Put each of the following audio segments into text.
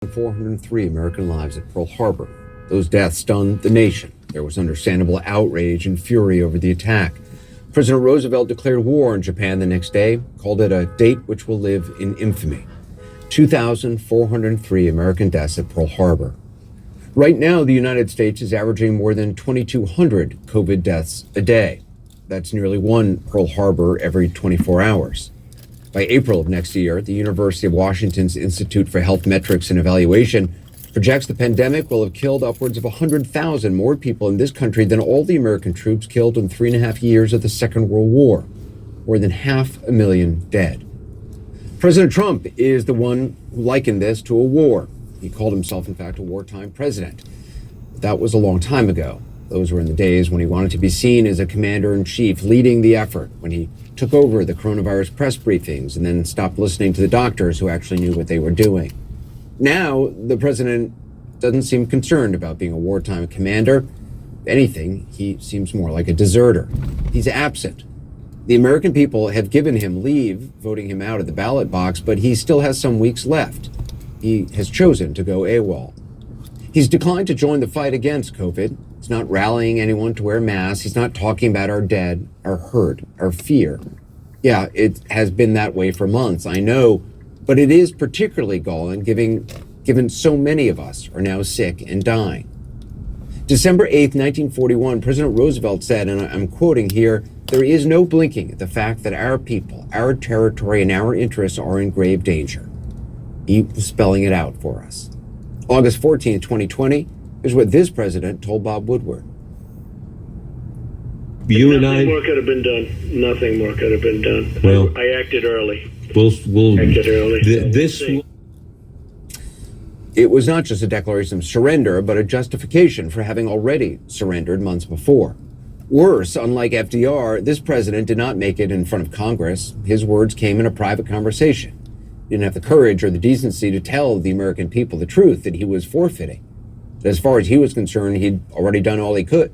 403 American lives at Pearl Harbor. Those deaths stunned the nation. There was understandable outrage and fury over the attack. President Roosevelt declared war on Japan the next day, called it a date which will live in infamy. 2,403 American deaths at Pearl Harbor. Right now, the United States is averaging more than 2,200 COVID deaths a day. That's nearly one Pearl Harbor every 24 hours. By April of next year, the University of Washington's Institute for Health Metrics and Evaluation projects the pandemic will have killed upwards of 100,000 more people in this country than all the American troops killed in 3.5 years of the Second World War. More than 500,000 dead. President Trump is the one who likened this to a war. He called himself, in fact, a wartime president. That was a long time ago. Those were in the days when he wanted to be seen as a commander-in-chief leading the effort, when he took over the coronavirus press briefings and then stopped listening to the doctors who actually knew what they were doing. Now, the president doesn't seem concerned about being a wartime commander. If anything, he seems more like a deserter. He's absent. The American people have given him leave, voting him out of the ballot box, but he still has some weeks left. He has chosen to go AWOL. He's declined to join the fight against COVID. He's not rallying anyone to wear masks. He's not talking about our dead, our hurt, our fear. Yeah, it has been that way for months, I know, but it is particularly galling given so many of us are now sick and dying. December 8th, 1941, President Roosevelt said, and I'm quoting here, "There is no blinking at the fact that our people, our territory, and our interests are in grave danger." He was spelling it out for us. August 14th, 2020, is what this president told Bob Woodward. You and I. Nothing more could have been done. Nothing more could have been done. Well, I acted early. We'll Acted early. This. It was not just a declaration of surrender, but a justification for having already surrendered months before. Worse, unlike FDR, this president did not make it in front of Congress. His words came in a private conversation. He didn't have the courage or the decency to tell the American people the truth that he was forfeiting. But as far as he was concerned, he'd already done all he could,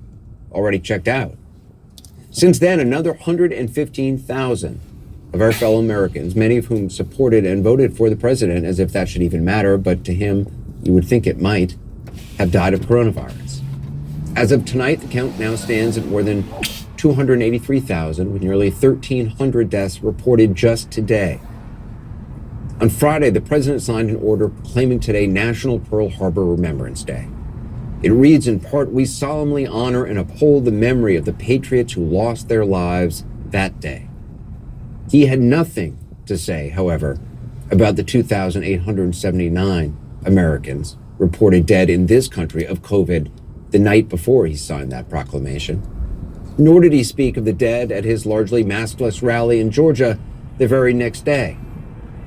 already checked out. Since then, another 115,000 of our fellow Americans, many of whom supported and voted for the president, as if that should even matter, but to him, you would think it might, have died of coronavirus. As of tonight, the count now stands at more than 283,000, with nearly 1,300 deaths reported just today. On Friday, the president signed an order proclaiming today National Pearl Harbor Remembrance Day. It reads in part, "We solemnly honor and uphold the memory of the patriots who lost their lives that day." He had nothing to say, however, about the 2,879 Americans reported dead in this country of COVID the night before he signed that proclamation. Nor did he speak of the dead at his largely maskless rally in Georgia the very next day.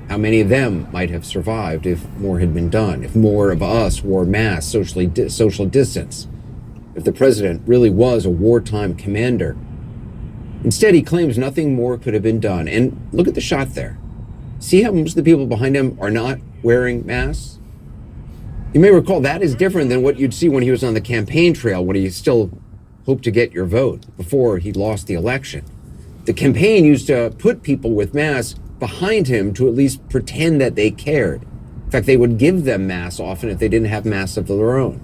How many of them might have survived if more had been done, if more of us wore masks, social distance, if the president really was a wartime commander. Instead, he claims nothing more could have been done. And look at the shot there. See how most of the people behind him are not wearing masks? You may recall that is different than what you'd see when he was on the campaign trail, when he still hoped to get your vote before he lost the election. The campaign used to put people with masks behind him to at least pretend that they cared. In fact, they would give them masks often if they didn't have masks of their own.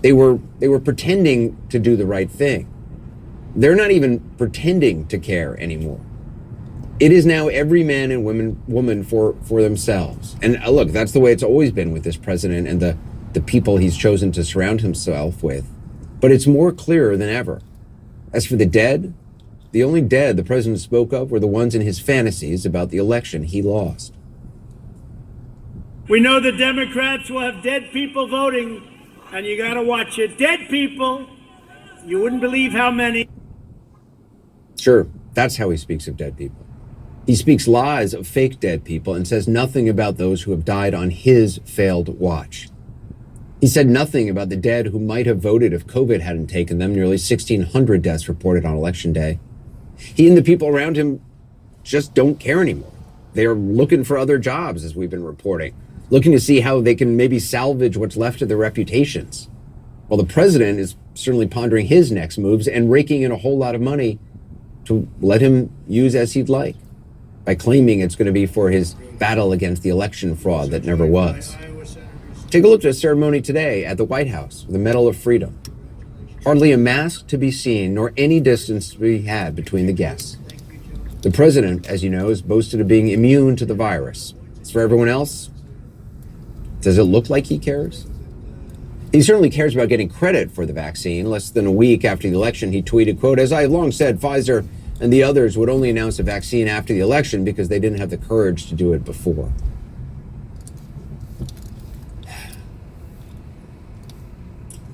They were pretending to do the right thing. They're not even pretending to care anymore. It is now every man and woman for themselves. And look, that's the way it's always been with this president and the people he's chosen to surround himself with. But it's more clear than ever. As for the dead, the only dead the president spoke of were the ones in his fantasies about the election he lost. We know the Democrats will have dead people voting, and you got to watch it. Dead people, you wouldn't believe how many. Sure, that's how he speaks of dead people. He speaks lies of fake dead people and says nothing about those who have died on his failed watch. He said nothing about the dead who might have voted if COVID hadn't taken them, nearly 1,600 deaths reported on Election Day. He and the people around him just don't care anymore. They're looking for other jobs, as we've been reporting, looking to see how they can maybe salvage what's left of their reputations. While the president is certainly pondering his next moves and raking in a whole lot of money to let him use as he'd like, by claiming it's going to be for his battle against the election fraud that never was. Take a look at a ceremony today at the White House, the Medal of Freedom. Hardly a mask to be seen, nor any distance to be had between the guests. The president, as you know, has boasted of being immune to the virus. As for everyone else, does it look like he cares? He certainly cares about getting credit for the vaccine. Less than a week after the election, he tweeted, quote, "As I have long said, Pfizer and the others would only announce a vaccine after the election because they didn't have the courage to do it before."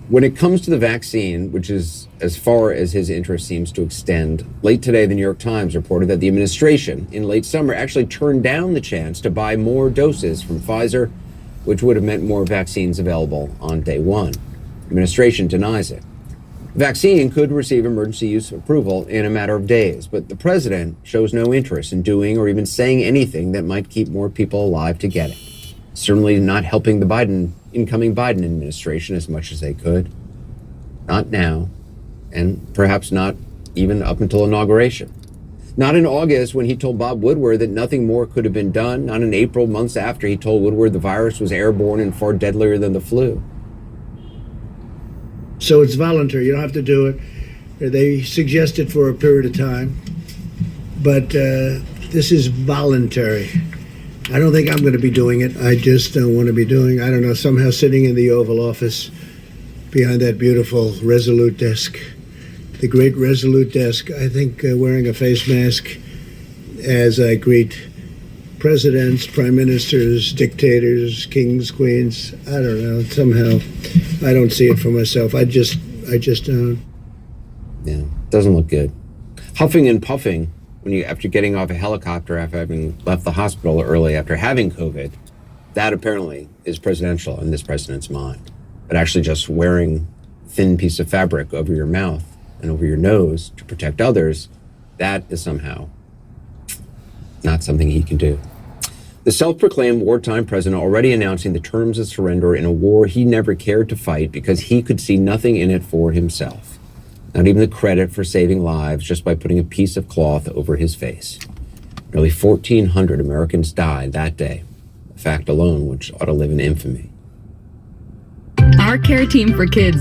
When it comes to the vaccine, which is as far as his interest seems to extend, late today, the New York Times reported that the administration in late summer actually turned down the chance to buy more doses from Pfizer, which would have meant more vaccines available on day one. The administration denies it. The vaccine could receive emergency use approval in a matter of days, but the president shows no interest in doing or even saying anything that might keep more people alive to get it. Certainly not helping the incoming Biden administration as much as they could. Not now, and perhaps not even up until inauguration. Not in August when he told Bob Woodward that nothing more could have been done. Not in April, months after he told Woodward the virus was airborne and far deadlier than the flu. So it's voluntary. You don't have to do it. They suggest it for a period of time, but this is voluntary. I don't think I'm going to be doing it. I just don't want to be doing, I don't know, somehow sitting in the Oval Office behind that beautiful Resolute desk, the great Resolute desk, I think wearing a face mask as I greet presidents, prime ministers, dictators, kings, queens. I don't know. Somehow I don't see it for myself. I just don't. Yeah, doesn't look good. Huffing and puffing after getting off a helicopter after having left the hospital early after having COVID, that apparently is presidential in this president's mind. But actually just wearing a thin piece of fabric over your mouth and over your nose to protect others, that is somehow not something he can do. The self-proclaimed wartime president already announcing the terms of surrender in a war he never cared to fight because he could see nothing in it for himself. Not even the credit for saving lives just by putting a piece of cloth over his face. Nearly 1,400 Americans died that day, a fact alone which ought to live in infamy. Our care team for kids